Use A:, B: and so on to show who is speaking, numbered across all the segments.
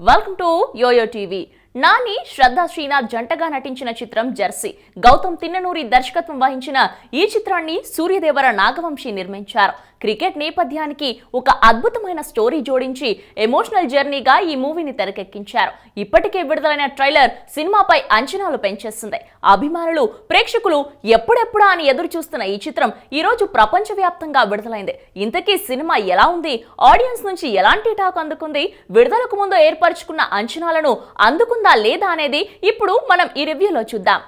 A: Welcome to yoyo TV. Nani, Shraddha Srinath జంటగా నటించిన చిత్రం జెర్సీ. గౌతమ్ తిన్ననూరి దర్శకత్వం వహించిన ఈ చిత్రాన్ని సూర్యదేవర నాగవంశీ నిర్మించారు. క్రికెట్ నేపథ్యానికి ఒక అద్భుతమైన స్టోరీ జోడించి ఎమోషనల్ జర్నీగా ఈ మూవీని తెరకెక్కించారు. ఇప్పటికే విడుదలైన ట్రైలర్ సినిమాపై అంచనాలు పెంచేస్తుంది. అభిమానులు, ప్రేక్షకులు ఎప్పుడెప్పుడా అని ఎదురు చూస్తున్న ఈ చిత్రం ఈ రోజు ప్రపంచవ్యాప్తంగా విడుదలైంది. ఇంతకీ సినిమా ఎలా ఉంది? ఆడియన్స్ నుంచి ఎలాంటి టాక్ అందుకుంది? విడుదలకు ముందు ఏర్పరచుకున్న అంచనాలను అందుకుందా లేదా అనేది ఇప్పుడు మనం ఈ రివ్యూలో చూద్దాం.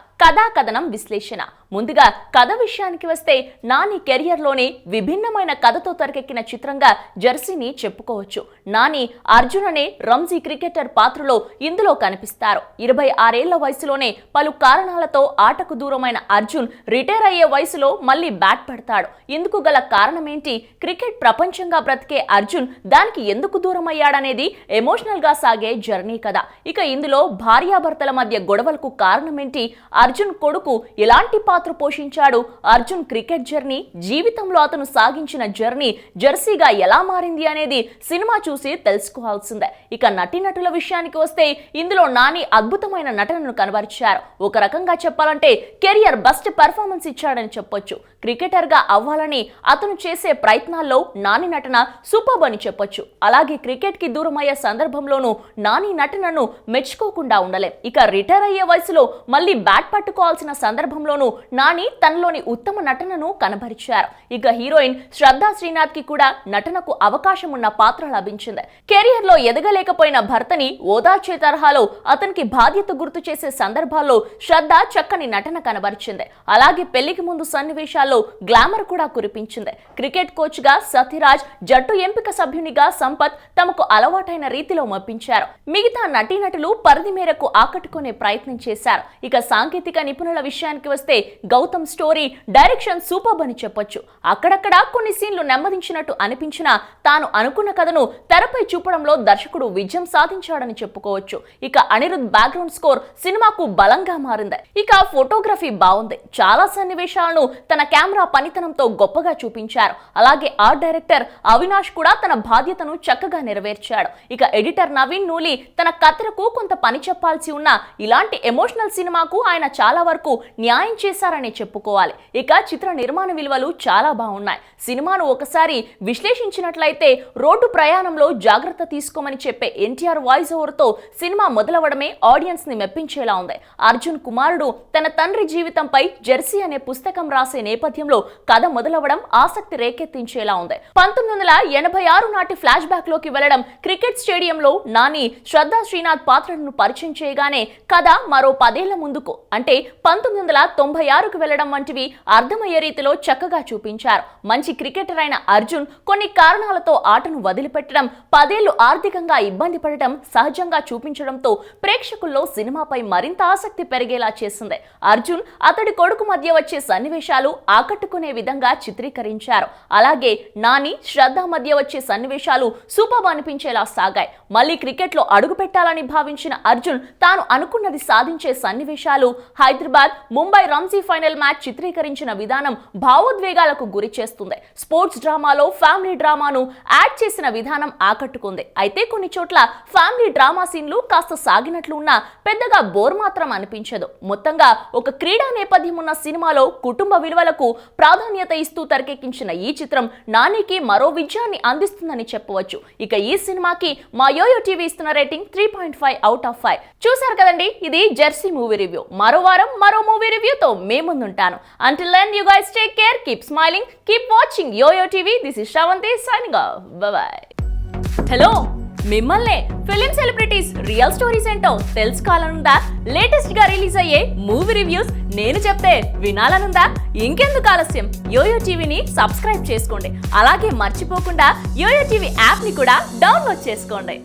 A: కథనం విశ్లేషణ. ముందుగా కథ విషయానికి వస్తే, నాని కెరియర్లోనే విభిన్నమైన కథతో తెరకెక్కిన చిత్రంగా జెర్సీని చెప్పుకోవచ్చు. నాని అర్జున్ అనే రంజీ క్రికెటర్ పాత్రలో ఇందులో కనిపిస్తారు. 26 ఏళ్ల వయసులోనే పలు కారణాలతో ఆటకు దూరమైన అర్జున్ రిటైర్ అయ్యే వయసులో మళ్ళీ బ్యాట్ పడతాడు. ఇందుకు గల కారణమేంటి? క్రికెట్ ప్రపంచంగా బ్రతికే అర్జున్ దానికి ఎందుకు దూరం అయ్యాడనేది ఎమోషనల్ గా సాగే జర్నీ కథ. ఇక ఇందులో భార్యాభర్తల మధ్య గొడవలకు కారణమేంటి? అర్జున్ కొడుకు ఎలాంటి పాత్ర పోషించాడు? అర్జున్ క్రికెట్ జర్నీ, జీవితంలో అతను సాగించిన జర్నీ జెర్సీగా ఎలా మారింది అనేది సినిమా చూసి తెలుసుకోవాల్సిందే. ఇక నటీనటుల విషయానికి వస్తే, ఇందులో నాని అద్భుతమైన నటనను కనబరిచారు. ఒక రకంగా చెప్పాలంటే కెరియర్ బెస్ట్ పెర్ఫార్మెన్స్ ఇచ్చాడని చెప్పొచ్చు. క్రికెటర్ గా అవ్వాలని అతను చేసే ప్రయత్నాల్లో నాని నటన సూపర్బ్ అని చెప్పొచ్చు. అలాగే క్రికెట్ కి దూరం అయ్యే సందర్భంలోనూ నాని నటనను మెచ్చుకోకుండా ఉండలేం. ఇక రిటైర్ అయ్యే వయసులో మళ్ళీ బ్యాట్ పట్టుకోవాల్సిన సందర్భంలోనూ నాని తనలోని ఉత్తమ నటనను కనబరిచారు. ఇక హీరోయిన్ శ్రద్ధా శ్రీనాథ్ కి కూడా నటనకు అవకాశం ఉన్న పాత్ర లభించింది. కెరియర్ లో ఎదగలేకపోయిన భర్తని ఓదార్చే తరహాలో అతనికి బాధ్యత గుర్తు చేసే సందర్భాల్లో శ్రద్ధ చక్కని నటన కనబరిచింది. అలాగే పెళ్లికి ముందు సన్నివేశాల్లో గ్లామర్ కూడా కురిపించింది. క్రికెట్ కోచ్ గా సత్యరాజ్, జట్టు ఎంపిక సభ్యునిగా సంపత్ తమకు అలవాటైన రీతిలో మెప్పించారు. మిగతా నటీనటులు పరిధి మేరకు ఆకట్టుకునే ప్రయత్నం చేశారు. ఇక సాంకేతిక నిపుణుల విషయానికి వస్తే, గౌతమ్ స్టోరీ, డైరెక్షన్ సూపర్బ్ అని చెప్పొచ్చు. అక్కడక్కడ కొన్ని సీన్లు నెమ్మదించినట్టు అనిపించినా తాను అనుకున్న కథను తెరపై చూపడంలో దర్శకుడు విజయం సాధించాడని చెప్పుకోవచ్చు. ఇక అనిరుద్ బ్యాక్గ్రౌండ్ స్కోర్ సినిమాకు బలంగా మారింది. ఇక ఫోటోగ్రఫీ బాగుంది. చాలా సన్నివేశాలను తన కెమెరా పనితనంతో గొప్పగా చూపించారు. అలాగే ఆర్ట్ డైరెక్టర్ అవినాష్ కూడా తన బాధ్యతను చక్కగా నెరవేర్చాడు. ఇక ఎడిటర్ నవీన్ నూలి తన కథకు కొంత పని చెప్పాల్సి ఉన్న ఇలాంటి ఎమోషనల్ సినిమాకు ఆయన చాలా వరకు న్యాయం చేశారని చెప్పుకోవాలి. ఇక చిత్ర నిర్మాణ విలువలు చాలా బాగున్నాయి. సినిమాను ఒకసారి విశ్లేషించినట్లయితే, రోడ్డు ప్రయాణంలో జాగ్రత్త తీసుకోమని చెప్పే ఎన్టీఆర్ వాయిస్ ఓవర్ తో సినిమా మొదలవడమే ఆడియన్స్ ని మెప్పించేలా ఉంది. అర్జున్ కుమారుడు తన తండ్రి జీవితంపై జెర్సీ అనే పుస్తకం రాసే నేపథ్యంలో కథ మొదలవడం ఆసక్తి రేకెత్తించేలా ఉంది. 1986 నాటి ఫ్లాష్ బ్యాక్ లోకి వెళ్లడం, క్రికెట్ స్టేడియంలో నాని, శ్రద్ధా శ్రీనాథ్ పాత్రలను పరిచయం చేయగానే కథ మరో 10 ఏళ్ల ముందుకు అంటే 1996కు వెళ్లడం వంటివి అర్థమయ్యే రీతిలో చక్కగా చూపించారు. మంచి క్రికెటర్ అయిన అర్జున్ కొన్ని కారణాలతో ఆటను వదిలిపెట్టడం, 10 ఏళ్లు ఆర్థికంగా ఇబ్బంది పడటం సహజంగా చూపించడంతో ప్రేక్షకుల్లో సినిమాపై మరింత ఆసక్తి పెరిగేలా చేసింది. అర్జున్, అతడి కొడుకు మధ్య వచ్చే సన్నివేశాలు ఆకట్టుకునే విధంగా చిత్రీకరించారు. అలాగే నాని, శ్రద్ధ మధ్య వచ్చే సన్నివేశాలు సూపర్బ్ అనిపించేలా సాగాయి. మళ్ళీ క్రికెట్ లో అడుగు పెట్టాలని భావించిన అర్జున్ తాను అనుకున్నది సాధించే సన్నివేశాలు, హైదరాబాద్, ముంబై రంజీ ఫైనల్ మ్యాచ్ చిత్రీకరించిన విధానం భావోద్వేగాలకు గురి చేస్తుంది. స్పోర్ట్స్ డ్రామాలో ఫ్యామిలీ డ్రామాను యాడ్ చేసిన విధానం ఆకట్టుకుంది. అయితే కొన్ని చోట్ల ఫ్యామిలీ డ్రామా సీన్లు కాస్త సాగినట్లు ఉన్నా పెద్దగా బోర్ మాత్రం అనిపించదు. మొత్తంగా ఒక క్రీడా నేపథ్యం ఉన్న సినిమాలో కుటుంబ విలువలకు ప్రాధాన్యత ఇస్తూ తెరకెక్కించిన ఈ చిత్రం నానికి మరో విజయాన్ని అందిస్తుందని చెప్పవచ్చు. ఇక ఈ సినిమాకి మా యోయో టీవీ ఇస్తున్న రేటింగ్ 3.5 అవుట్ ఆఫ్ 5. చూసారు కదండి, ఇది జెర్సీ మూవీ రివ్యూ. మరో వారం మరో మూవీ రివ్యూతో మే ముందుంటాను. Until then, you guys take care, keep smiling, keep watching Yoyo TV. This is Shravanti signing off. Bye bye. Hello, మిమ్మల్నే ఫిలిం సెలబ్రిటీస్ రియల్ స్టోరీస్ ఏంటో తెలుసుకోవాలనుందా? Latest గా రిలీజ్ అయ్యే మూవీ రివ్యూస్ నేను చెప్తే వినాలనుందా? ఇంకెందుకు ఆలస్యం, యోయో టీవీని సబ్స్క్రైబ్ చేసుకోండి. అలాగే మర్చిపోకుండా యోయో టీవీ యాప్ ని కూడా డౌన్లోడ్ చేసుకోండి.